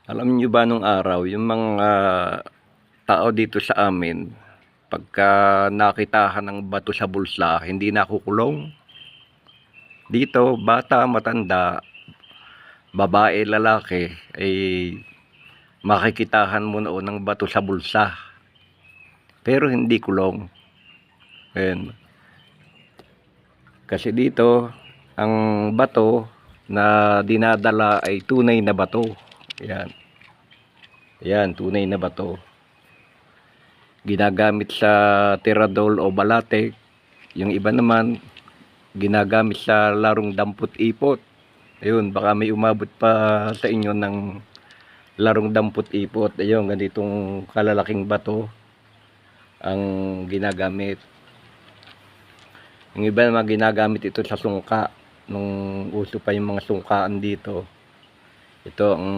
Alam niyo ba nung araw, yung mga tao dito sa amin, pagka nakitahan ng bato sa bulsa, hindi nakukulong. Dito, bata, matanda, babae, lalaki, ay makikitahan mo noon ng bato sa bulsa. Pero hindi kulong. Ayan. Kasi dito, ang bato na dinadala ay tunay na bato. Ayan. Ayan, tunay na bato. Ginagamit sa tiradol o balate. Yung iba naman ginagamit sa larong dampot-ipot. Ayun, baka may umabot pa sa inyo ng larong dampot-ipot. Ayun, ganitong kalalaking bato ang ginagamit. Yung iba naman ginagamit ito sa sungka. Nung uso pa yung mga sungkaan dito, ito ang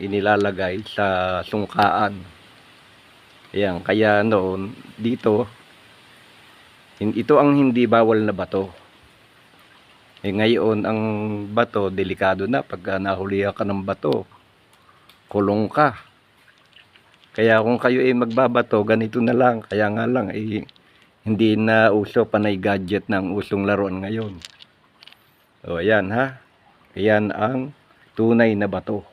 inilalagay sa sungkaan. Ayan, kaya noon dito, ito ang hindi bawal na bato. Ngayon ang bato delikado na. Pagka nahulihan ka ng bato, kulong ka. Kaya kung kayo ay magbabato, ganito na lang. Kaya nga lang hindi na uso, panay gadget ng usong laruan ngayon. O ayan ha, ayan ang tunay na bato.